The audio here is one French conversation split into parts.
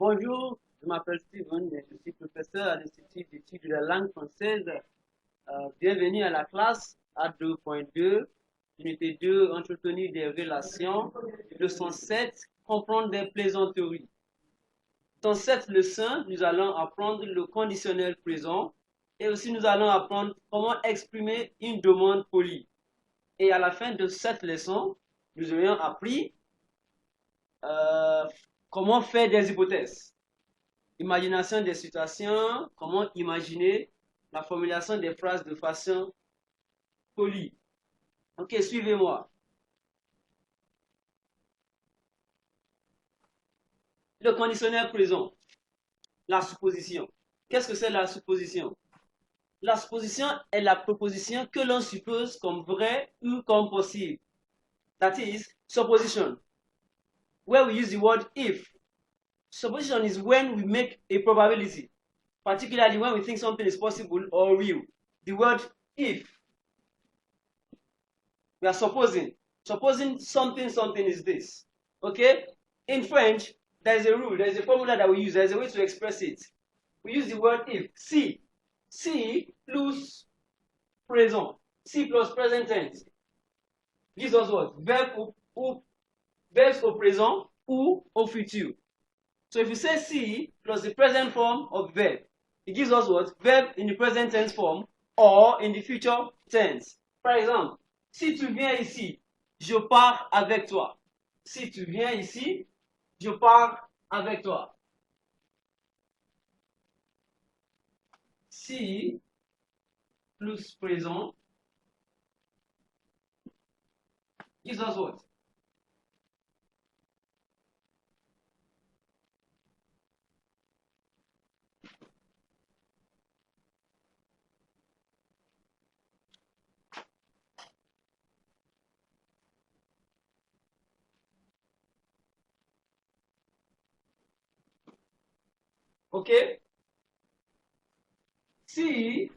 Bonjour, je m'appelle Steven, je suis professeur à l'Institut d'études de la langue française. Bienvenue à la classe A2.2, unité 2, entretenir des relations. Leçon 7, comprendre des plaisanteries. Dans cette leçon, nous allons apprendre le conditionnel présent et aussi nous allons apprendre comment exprimer une demande polie. Et à la fin de cette leçon, nous aurons appris euh, comment faire des hypothèses. Imagination des situations, comment imaginer la formulation des phrases de façon polie. Ok, suivez-moi. Le conditionnel présent, la supposition. Qu'est-ce que c'est la supposition? La supposition est la proposition que l'on suppose comme vraie ou comme possible. That is, supposition. Where we use the word if. Supposition is when we make a probability, particularly when we think something is possible or real. The word if. We are supposing something is this. Okay? In French, there is a rule, there is a formula that we use, there is a way to express it. We use the word if. Si plus présent. Si plus present tense. Gives us what? Verbs au présent ou au futur. So if you say si plus the present form of verb, it gives us what? Verb in the present tense form or in the future tense. For example, si tu viens ici, je pars avec toi. Si tu viens ici, je pars avec toi. Si plus présent gives us what? Ok? Si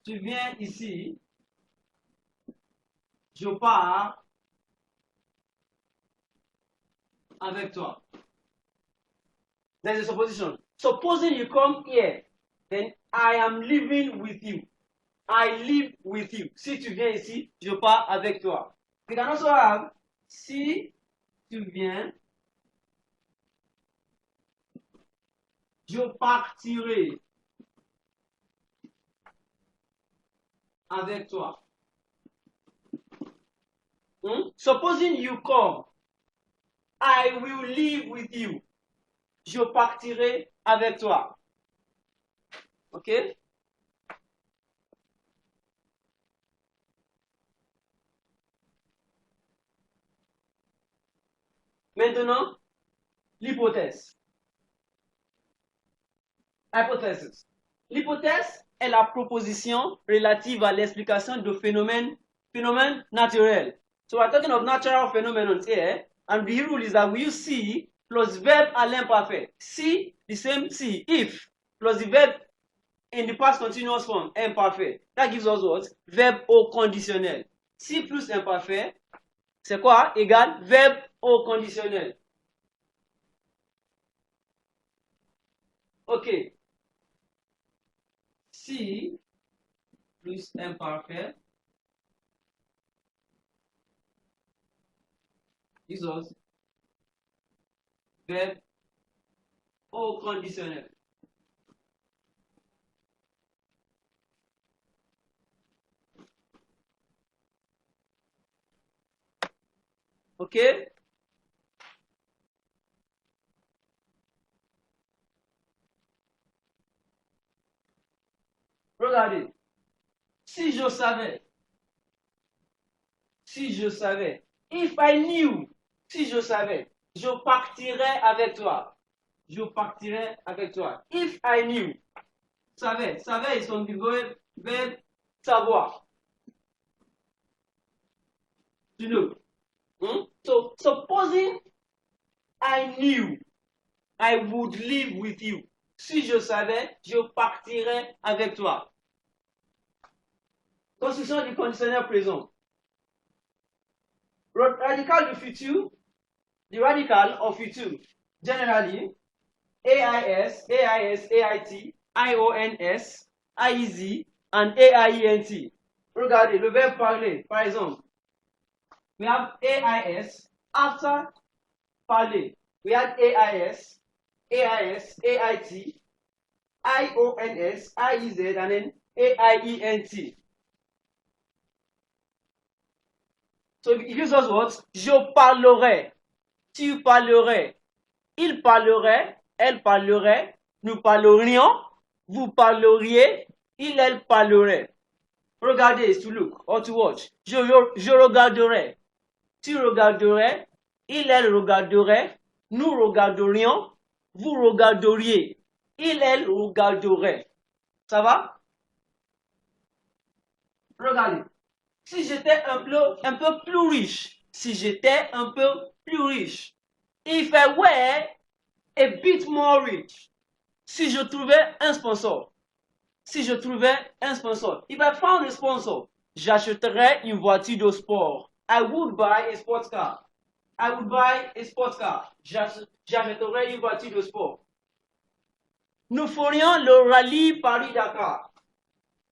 tu viens ici, je pars avec toi. There's a supposition. Supposing you come here, then I am living with you. I live with you. Si tu viens ici, je pars avec toi. We can also have si tu viens, je partirai avec toi. Supposing you come, I will live with you. Je partirai avec toi. Ok? Maintenant, l'hypothèse. Hypothesis. L'hypothèse est la proposition relative à l'explication de phénomènes naturels. So we're talking of natural phenomenon here, and the rule is that we use si plus verb à l'imparfait. Si, the same si, if, plus the verb in the past continuous form, imparfait. That gives us what? Verbe au conditionnel. Si plus imparfait, c'est quoi? Égal verbe au conditionnel. Ok. Si plus imparfait gives us verbe au conditionnel. Ok? Regardez. Si je savais, if I knew, si je savais, je partirais avec toi. Je partirais avec toi. If I knew, savais is from the verb savoir. To know. So, supposing I knew, I would live with you. Si je savais, je partirais avec toi. Construction du conditionnel présent. Radical du futur, The radical of future, generally, AIS, AIS, AIT, IONS, IEZ, and AIENT. Regardez, le verbe parler, par exemple. We have AIS, after parler. We have AIS, AIS, AIT, IONS, IEZ, and then AIENT. So it gives us what? Je parlerai, tu parlerais, il parlerait, elle parlerait, nous parlerions, vous parleriez, il, elle parlerait. Regarder is to look or to watch. Je regarderai, tu regarderais, il, elle regarderait, nous regarderions, vous regarderiez, il, elle regarderait. Ça va? Regardez. Si j'étais un peu plus riche, si j'étais un peu plus riche, if I were a bit more rich, si je trouvais un sponsor, si je trouvais un sponsor, if I found a sponsor, j'achèterais une voiture de sport. I would buy a sports car. I would buy a sports car. J'achèterais une voiture de sport. Nous ferions le rallye Paris-Dakar.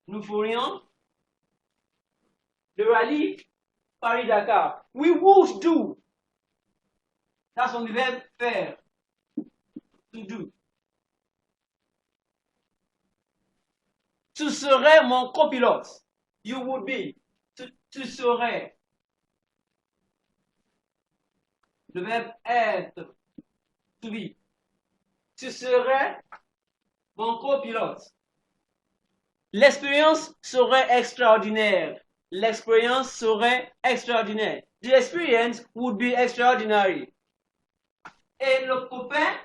Nous ferions le rallye Paris-Dakar. We would do. That's on the verb faire. To do. Tu serais mon copilote. You would be. Tu serais. Le verbe être. To be. Tu serais mon copilote. L'expérience serait extraordinaire. L'expérience serait extraordinaire. The experience would be extraordinary. Et le copain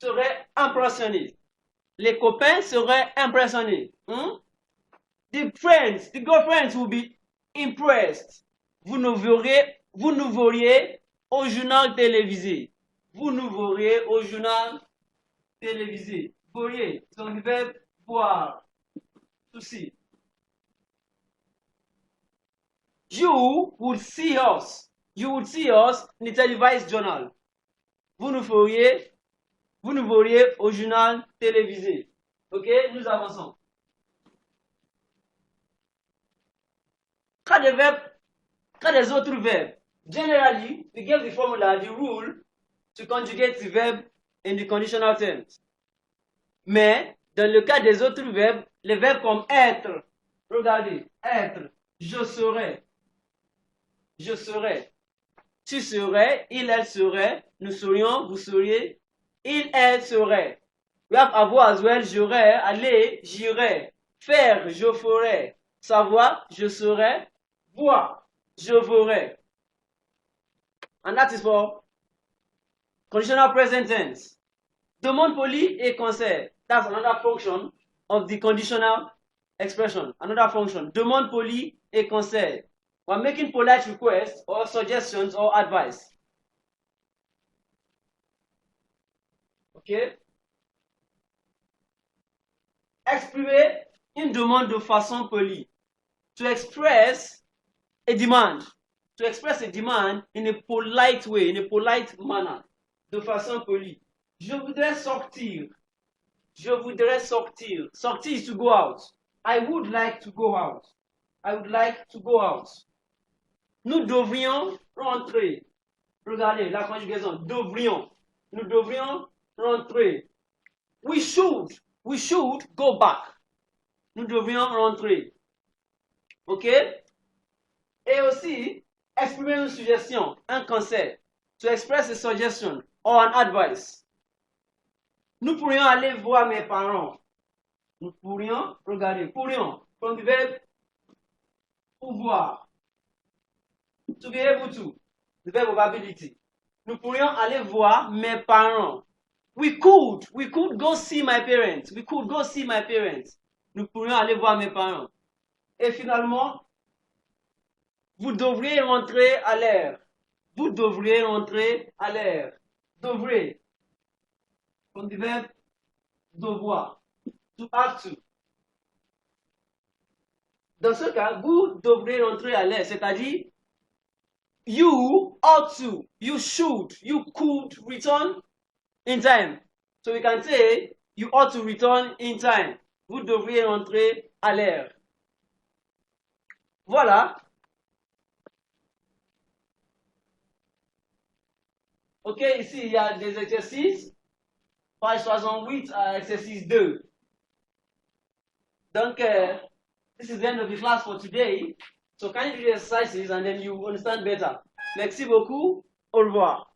serait impressionné. Les copains seraient impressionnés. The girlfriends will be impressed. Vous nous verriez au journal télévisé. Vous nous verriez au journal télévisé. Verriez, c'est le verbe voir. Ceci. You would see us. You would see us in the televised journal. Vous nous verriez au journal télévisé. Ok, nous avançons. Quand des autres verbes. Generally, we give the formula, the rule, to conjugate the verb in the conditional terms. Mais, dans le cas des autres verbes, les verbes comme être, regardez, être, je serai, tu serais, il, elle serait, nous serions, vous seriez, il, elle serait. We have avoir as well, j'aurais, aller, j'irai, faire, je ferai, savoir, je serai, voir, je verrai. And that is for conditional present tense. Demande polie et conseil. That's another function of the conditional expression. Another function. Demande polie et conseil. We're making polite requests or suggestions or advice. Ok? Exprimer une demande de façon polie. To express a demand. To express a demand in a polite way, in a polite manner. De façon polie. Je voudrais sortir. Je voudrais sortir. Sortir is to go out. I would like to go out. I would like to go out. Nous devrions rentrer. Regardez la conjugaison. Devrions. Nous devrions rentrer. We should go back. Nous devrions rentrer. Ok? Et aussi, exprimer une suggestion, un conseil. To express a suggestion or an advice. Nous pourrions aller voir mes parents. Nous pourrions, regardez, pourrions, from the verb pouvoir. To be able to, the verb of ability. Nous pourrions aller voir mes parents. We could go see my parents. We could go see my parents. Nous pourrions aller voir mes parents. Et finalement, vous devriez rentrer à l'heure. Vous devriez rentrer à l'heure. Devriez. From the verb devoir. To have to. Dans ce cas, vous devrez rentrer à l'heure, c'est-à-dire you ought to, you should, you could return in time. So we can say you ought to return in time. Vous devriez rentrer à l'heure. Voilà. Ok, ici il y a des exercices. Page 68 à exercice 2. Donc, this is the end of the class for today. So can you do the exercises and then you understand better. Merci beaucoup. Au revoir.